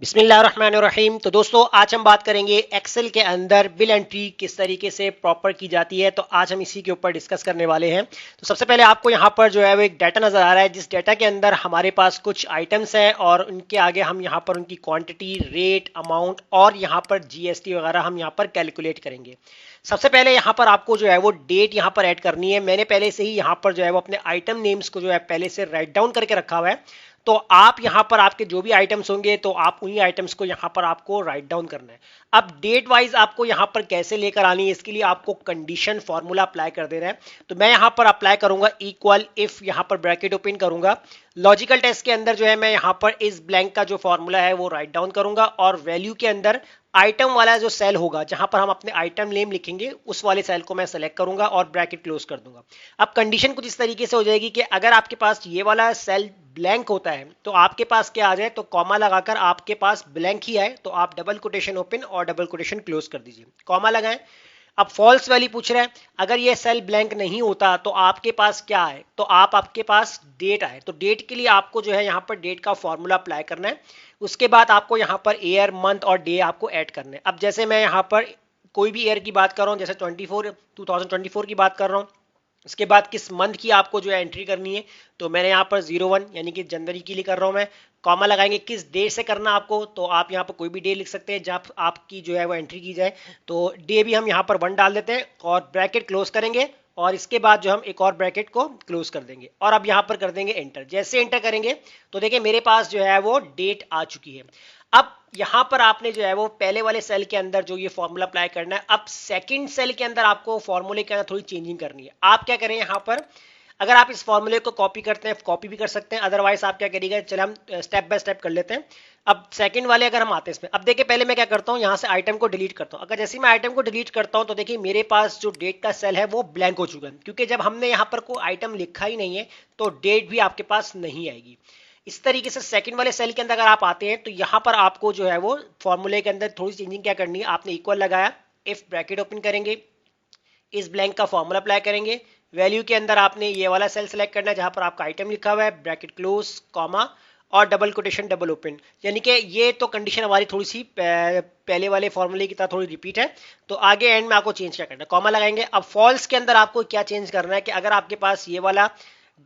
बिस्मिल्लाहिर्रहमानिर्रहीम। तो दोस्तों आज हम बात करेंगे एक्सेल के अंदर बिल एंट्री किस तरीके से प्रॉपर की जाती है। तो आज हम इसी के ऊपर डिस्कस करने वाले हैं। तो सबसे पहले आपको यहाँ पर जो है वो एक डाटा नजर आ रहा है, जिस डाटा के अंदर हमारे पास कुछ आइटम्स हैं और उनके आगे हम यहाँ पर उनकी क्वांटिटी, रेट, अमाउंट और यहाँ पर जीएसटी वगैरह हम यहाँ पर कैलकुलेट करेंगे। सबसे पहले यहाँ पर आपको जो है वो डेट यहाँ पर ऐड करनी है। मैंने पहले से ही यहाँ पर जो है वो अपने आइटम नेम्स को जो है पहले से राइट डाउन करके रखा हुआ है। तो आप यहां पर आपके जो भी आइटम्स होंगे तो आप उन्हीं आइटम्स को यहां पर आपको राइट डाउन करना है। अब डेट वाइज आपको यहां पर कैसे लेकर आनी है, इसके लिए आपको कंडीशन फॉर्मूला अप्लाई कर देना है। तो मैं यहां पर अप्लाई करूंगा इक्वल इफ, यहां पर ब्रैकेट ओपन करूंगा। लॉजिकल टेस्ट के अंदर जो है मैं यहां पर इस ब्लैंक का जो फॉर्मूला है वो राइट डाउन करूंगा और वैल्यू के अंदर आइटम वाला जो सेल होगा जहां पर हम अपने आइटम नेम लिखेंगे उस वाले सेल को मैं सेलेक्ट करूंगा और ब्रैकेट क्लोज कर दूंगा। अब कंडीशन कुछ इस तरीके से हो जाएगी कि अगर आपके पास ये वाला सेल ब्लैंक होता है तो आपके पास क्या आ जाए, तो कॉमा लगाकर आपके पास ब्लैंक ही आए तो आप डबल कोटेशन ओपन और डबल कोटेशन क्लोज कर दीजिए, कॉमा लगाएं। अब फॉल्स वैल्यू पूछ रहा है, अगर ये सेल ब्लैंक नहीं होता तो आपके पास क्या है, तो आपके पास डेट आए। तो डेट के लिए आपको जो है यहाँ पर डेट का फॉर्मूला अप्लाई करना है। उसके बाद आपको यहाँ पर ईयर, मंथ और डे आपको ऐड करना है। अब जैसे मैं यहाँ पर कोई भी ईयर की बात कर रहा हूँ, जैसे 2024 की बात कर रहा हूँ। उसके बाद किस मंथ की आपको जो है एंट्री करनी है, तो मैंने यहाँ पर 01 यानी कि जनवरी के लिए कर रहा हूँ मैं। कॉमा लगाएंगे, किस डे से करना आपको, तो आप यहाँ पर कोई भी डे लिख सकते हैं जब आपकी जो है वो एंट्री की जाए। तो डे भी हम यहाँ पर 1 डाल देते हैं और ब्रैकेट क्लोज करेंगे और इसके बाद जो हम एक और ब्रैकेट को क्लोज कर देंगे और अब यहाँ पर कर देंगे एंटर। जैसे एंटर करेंगे तो देखिए मेरे पास जो है वो डेट आ चुकी है। अब यहां पर आपने जो है वो पहले वाले सेल के अंदर जो ये फॉर्मूला अप्लाई करना है, अब सेकंड सेल के अंदर आपको फॉर्मूले के अंदर थोड़ी चेंजिंग करनी है। आप क्या करें यहां पर, अगर आप इस फॉर्मूले को कॉपी करते हैं कॉपी भी कर सकते हैं, अदरवाइज आप क्या करिएगा, चले हम स्टेप बाय स्टेप कर लेते हैं। अब सेकंड वाले अगर हम आते हैं इसमें, अब देखिए पहले मैं क्या करता हूं, यहां से आइटम को डिलीट करता हूं। अगर जैसे मैं आइटम को डिलीट करता हूं तो देखिए मेरे पास जो डेट का सेल है वो ब्लैंक हो चुका है, क्योंकि जब हमने यहां पर कोई आइटम लिखा ही नहीं है तो डेट भी आपके पास नहीं आएगी। इस तरीके से सेकंड वाले सेल के अंदर अगर आप आते हैं तो यहां पर आपको जो है वो फॉर्मूले के अंदर थोड़ी चेंजिंग क्या करनी है, आपने इक्वल लगाया, इफ ब्रैकेट ओपन करेंगे, इस ब्लैंक का फॉर्मूला अप्लाई करेंगे, वैल्यू के अंदर आपने ये वाला सेल सेलेक्ट करना है जहां पर आपका आइटम लिखा हुआ है, ब्रैकेट क्लोज, कॉमा और डबल कोटेशन डबल ओपन। यानी कि ये तो कंडीशन हमारी थोड़ी सी पहले वाले फॉर्मूले की तरह थोड़ी रिपीट है। तो आगे एंड में आपको चेंज क्या करना है, कॉमा लगाएंगे। अब फॉल्स के अंदर आपको क्या चेंज करना है कि अगर आपके पास ये वाला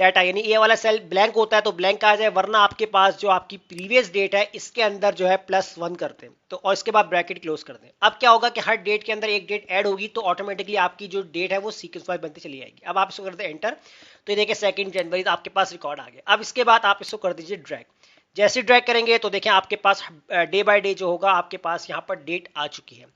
डाटा यानी ये वाला सेल ब्लैंक होता है तो ब्लैंक आ जाए, वरना आपके पास जो आपकी प्रीवियस डेट है इसके अंदर जो है +1 करते हैं तो, और इसके बाद ब्रैकेट क्लोज कर दें। अब क्या होगा कि हर डेट के अंदर एक डेट ऐड होगी तो ऑटोमेटिकली आपकी जो डेट है वो सीक्वेंस वाइज बनती चली जाएगी। अब आप इसको करते हैं एंटर, तो ये देखिए 2 जनवरी तो आपके पास रिकॉर्ड आ गया। अब इसके बाद आप इसको कर दीजिए ड्रैग। जैसे ड्रैग करेंगे तो देखिए आपके पास डे बाय डे जो होगा आपके पास यहाँ पर डेट आ चुकी है।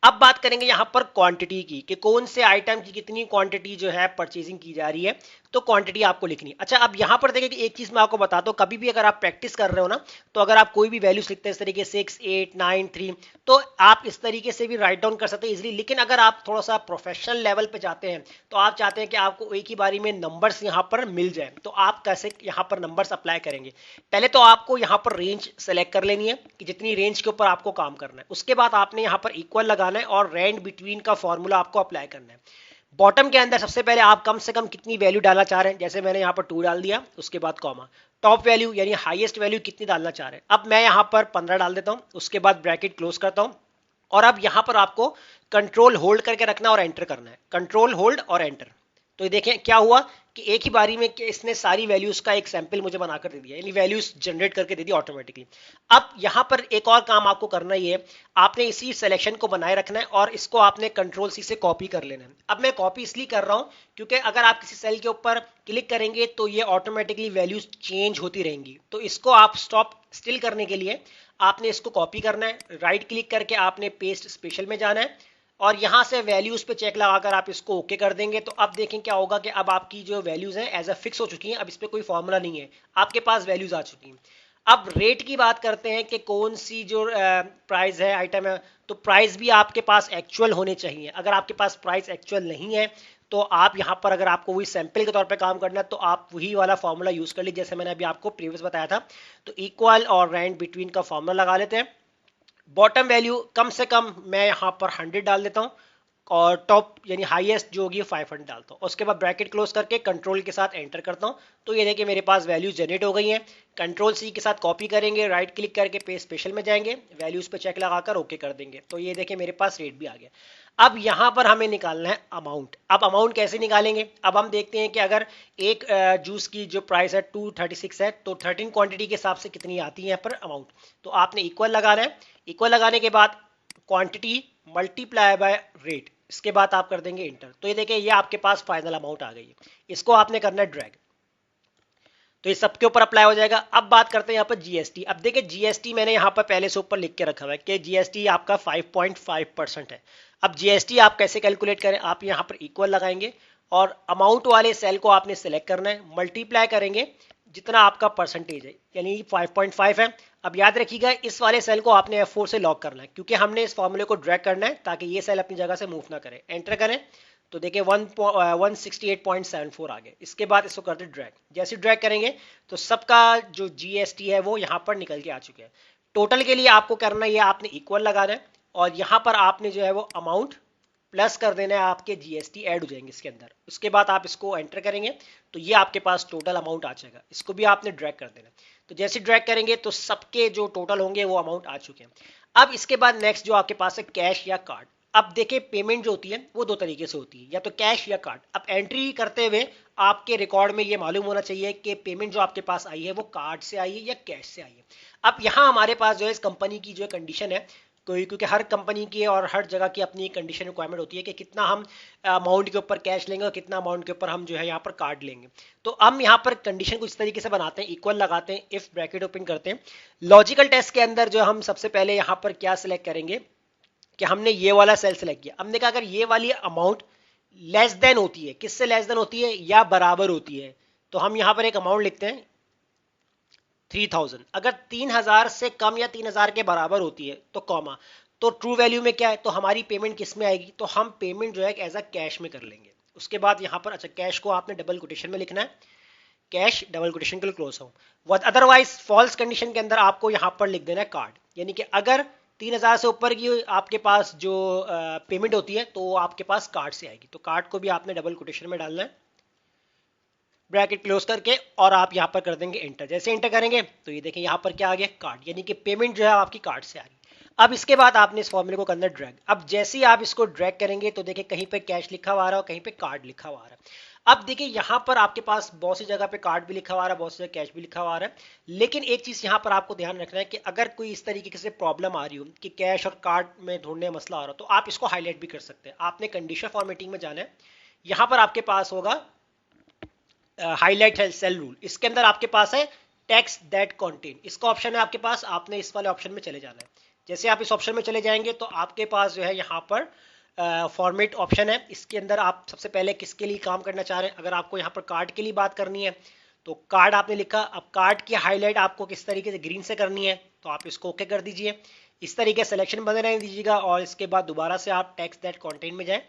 अब बात करेंगे यहाँ पर क्वांटिटी की कि कौन से आइटम की कितनी क्वांटिटी जो है परचेजिंग की जा रही है, तो क्वांटिटी आपको लिखनी है। अच्छा, अब यहाँ पर देखिए कि एक चीज मैं आपको बताता हूँ, कभी भी अगर आप प्रैक्टिस कर रहे हो ना तो अगर आप कोई भी वैल्यूज लिखते हैं इस तरीके 6, 8, 9, 3 तो आप इस तरीके से भी राइट डाउन कर सकते हैं इजिली। लेकिन अगर आप थोड़ा सा प्रोफेशनल लेवल पे जाते हैं तो आप चाहते हैं कि आपको एक ही बारी में नंबर्स यहाँ पर मिल जाए, तो आप कैसे यहाँ पर नंबर्स अप्लाई करेंगे। पहले तो आपको यहाँ पर रेंज सेलेक्ट कर लेनी है कि जितनी रेंज के ऊपर आपको काम करना है। उसके बाद आपने यहाँ पर इक्वल लगाना है और रेंज बिटवीन का फॉर्मूला आपको अप्लाई करना है। बॉटम के अंदर सबसे पहले आप कम से कम कितनी वैल्यू डालना चाह रहे हैं, जैसे मैंने यहाँ पर 2 डाल दिया, उसके बाद कॉमा। टॉप वैल्यू यानी हाईएस्ट वैल्यू कितनी डालना चाह रहे हैं, अब मैं यहाँ पर 15 डाल देता हूँ, उसके बाद ब्रैकेट क्लोज करता हूँ और अब यहाँ पर आपको कंट्रोल होल्ड करके रखना और एंटर करना है, कंट्रोल होल्ड और एंटर। तो ये देखें क्या हुआ कि एक ही बारी में इसने सारी वैल्यूज का एक सैंपल मुझे बनाकर दे दिया, यानी वैल्यूज जनरेट करके दे दी ऑटोमेटिकली। अब यहां पर एक और काम आपको करना ही है, आपने इसी सिलेक्शन को बनाए रखना है और इसको आपने कंट्रोल सी से कॉपी कर लेना है। अब मैं कॉपी इसलिए कर रहा हूं क्योंकि अगर आप किसी सेल के ऊपर क्लिक करेंगे तो ये ऑटोमेटिकली वैल्यूज चेंज होती रहेंगी। तो इसको आप स्टॉप स्टिल करने के लिए आपने इसको कॉपी करना है, राइट क्लिक करके आपने पेस्ट स्पेशल में जाना है और यहां से वैल्यूज पे चेक लगाकर आप इसको ओके कर देंगे। तो अब देखें क्या होगा कि अब आपकी जो वैल्यूज हैं एज अ फिक्स हो चुकी हैं, अब इस पे कोई फॉर्मूला नहीं है, आपके पास वैल्यूज आ चुकी हैं। अब रेट की बात करते हैं कि कौन सी जो प्राइस है आइटम है, तो प्राइस भी आपके पास एक्चुअल होने चाहिए। अगर आपके पास प्राइस एक्चुअल नहीं है तो आप यहाँ पर अगर आपको वही सैंपल के तौर पे काम करना है तो आप वही वाला फॉर्मूला यूज कर लीजिए जैसे मैंने अभी आपको प्रीवियस बताया था। तो इक्वल और रेंज बिटवीन का फॉर्मूला लगा लेते हैं। बॉटम वैल्यू कम से कम मैं यहाँ पर 100 डाल देता हूँ और टॉप यानी हाईएस्ट जो होगी 500 डालता हूँ। उसके बाद ब्रैकेट क्लोज करके कंट्रोल के साथ एंटर करता हूँ। तो ये देखिए मेरे पास वैल्यूज जनरेट हो गई हैं। कंट्रोल सी के साथ कॉपी करेंगे, राइट क्लिक करके पेस्ट स्पेशल में जाएंगे, वैल्यूज पे चेक लगाकर ओके कर देंगे। तो ये देखिए मेरे पास रेट भी आ गया। अब यहाँ पर हमें निकालना है अमाउंट। अब अमाउंट कैसे निकालेंगे? अब हम देखते हैं कि अगर एक जूस की जो प्राइस है 236 है, तो 13 क्वांटिटी के हिसाब से कितनी आती है यहाँ पर अमाउंट। तो आपने इक्वल लगाना है। इक्वल लगाने के बाद क्वांटिटी मल्टीप्लाई बाय रेट, इसके बाद आप कर देंगे इंटर। तो ये देखिए ये आपके पास फाइनल अमाउंट आ गई है। इसको आपने करना है ड्रैग, तो ये सबके ऊपर अप्लाई हो जाएगा। अब बात करते हैं यहाँ पर जीएसटी। अब देखिए जीएसटी मैंने यहाँ पर पहले से ऊपर लिख के रखा हुआ है कि जीएसटी आपका 5.5% है। अब जीएसटी आप कैसे कैलकुलेट करें? आप यहाँ पर इक्वल लगाएंगे और अमाउंट वाले सेल को आपने सेलेक्ट करना है, मल्टीप्लाई करेंगे जितना आपका परसेंटेज है, यानी 5.5 है। अब याद रखिएगा इस वाले सेल को आपने F4 से लॉक करना है, क्योंकि हमने इस फॉर्मूले को ड्रैग करना है ताकि ये सेल अपनी जगह से मूव ना करे। एंटर करें तो देखिए 168.74 आ गए। इसके बाद इसको करते ड्रैग। जैसे ड्रैग करेंगे तो सबका जो जीएसटी है वो यहाँ पर निकल के आ चुके हैं। टोटल के लिए आपको करना है, आपने इक्वल लगाना है और यहाँ पर आपने जो है वो अमाउंट प्लस कर देना है, आपके जीएसटी ऐड हो जाएंगे इसके अंदर। उसके बाद आप इसको एंटर करेंगे तो ये आपके पास टोटल अमाउंट आ जाएगा। इसको भी आपने ड्रैग कर देना। तो जैसे ड्रैग करेंगे तो सबके जो टोटल होंगे वो अमाउंट आ चुके हैं। अब इसके बाद नेक्स्ट जो आपके पास है कैश या कार्ड। अब देखिए पेमेंट जो होती है वो दो तरीके से होती है, या तो कैश या कार्ड। अब एंट्री करते हुए आपके रिकॉर्ड में ये मालूम होना चाहिए कि पेमेंट जो आपके पास आई है वो कार्ड से आई है या कैश से आई है। अब यहाँ हमारे पास जो है इस कंपनी की जो कंडीशन है, क्योंकि हर कंपनी की और हर जगह की अपनी कंडीशन रिक्वायरमेंट होती है कि कितना हम अमाउंट के ऊपर कैश लेंगे और कितना अमाउंट के ऊपर हम जो है यहाँ पर कार्ड लेंगे। तो हम यहाँ पर कंडीशन को इस तरीके से बनाते हैं, इक्वल लगाते हैं, इफ ब्रैकेट ओपन करते हैं। लॉजिकल टेस्ट के अंदर जो हम सबसे पहले यहाँ पर क्या सिलेक्ट करेंगे कि हमने ये वाला सेल सेलेक्ट किया। हमने कहा अगर ये वाली अमाउंट लेस देन होती है, किससे लेस देन होती है? या बराबर होती है, तो हम यहाँ पर एक अमाउंट लिखते हैं 3000। अगर 3000 से कम या 3000 के बराबर होती है तो कॉमा। तो ट्रू वैल्यू में क्या है? तो हमारी पेमेंट किस में आएगी? तो हम पेमेंट जो है एज अ कैश में कर लेंगे। उसके बाद यहाँ पर अच्छा कैश को आपने डबल कोटेशन में लिखना है, कैश डबल कोटेशन के लिए क्लोज हो। अदरवाइज फॉल्स कंडीशन के अंदर आपको यहाँ पर लिख देना है कार्ड, यानी कि अगर 3000 से ऊपर की आपके पास जो पेमेंट होती है तो आपके पास कार्ड से आएगी। तो कार्ड को भी आपने डबल कोटेशन में डालना है, ब्रैकेट क्लोज करके, और आप यहाँ पर कर देंगे इंटर। जैसे इंटर करेंगे तो ये देखें यहाँ पर क्या आ गया? कार्ड, यानी कि पेमेंट जो है आपकी कार्ड से आ रही। अब इसके बाद आपने इस फॉर्मूले को करना ड्रैग। अब जैसे ही आप इसको ड्रैग करेंगे तो देखिए कहीं पे कैश लिखा हुआ आ रहा है और कहीं पे कार्ड लिखा हुआ आ रहा है। अब देखिए यहाँ पर आपके पास बहुत सी जगह पे कार्ड भी लिखा हुआ आ रहा है, बहुत सी जगह कैश भी लिखा हुआ आ रहा है। लेकिन एक चीज यहाँ पर आपको ध्यान रखना है कि अगर कोई इस तरीके से प्रॉब्लम आ रही हो कि कैश और कार्ड में ढूंढने में मसला आ रहा हो, तो आप इसको हाईलाइट भी कर सकते हैं। आपने कंडीशन फॉर्मेटिंग में जाना है, यहाँ पर आपके पास होगा हाईलाइट सेल रूल। इसके अंदर आपके पास है टेक्स्ट दैट कंटेन, इसका ऑप्शन है आपके पास। आपने इस वाले ऑप्शन में चले जाना है। जैसे आप इस ऑप्शन में चले जाएंगे तो आपके पास जो है यहाँ पर फॉर्मेट ऑप्शन है। इसके अंदर आप सबसे पहले किसके लिए काम करना चाह रहे हैं? अगर आपको यहाँ पर कार्ड के लिए बात करनी है तो कार्ड आपने लिखा। अब कार्ड की हाईलाइट आपको किस तरीके से ग्रीन से करनी है तो आप इसको ओके कर दीजिए। इस तरीके से सिलेक्शन बने रहने दीजिएगा और इसके बाद दोबारा से आप टेक्स्ट दैट कंटेन में जाएं।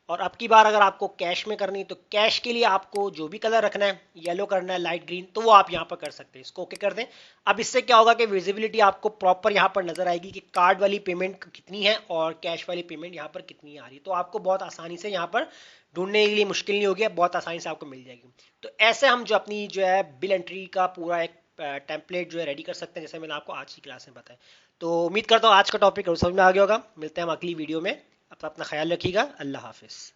और अब की बार अगर आपको कैश में करनी है तो कैश के लिए आपको जो भी कलर रखना है, येलो करना है, लाइट ग्रीन, तो वो आप यहाँ पर कर सकते हैं। इसको ओके कर दें। अब इससे क्या होगा कि विजिबिलिटी आपको प्रॉपर यहाँ पर नजर आएगी कि कार्ड वाली पेमेंट कितनी है और कैश वाली पेमेंट यहाँ पर कितनी आ रही है। तो आपको बहुत आसानी से यहाँ पर ढूंढने के लिए मुश्किल नहीं होगी, बहुत आसानी से आपको मिल जाएगी। तो ऐसे हम जो अपनी जो है बिल एंट्री का पूरा एक टेम्पलेट जो है रेडी कर सकते हैं, जैसे मैंने आपको आज की क्लास में बताया। तो उम्मीद करता हूँ आज का टॉपिक समझ में आ गया होगा। मिलते हैं हम अगली वीडियो में। अपना ख्याल रखिएगा। अल्लाह हाफिज।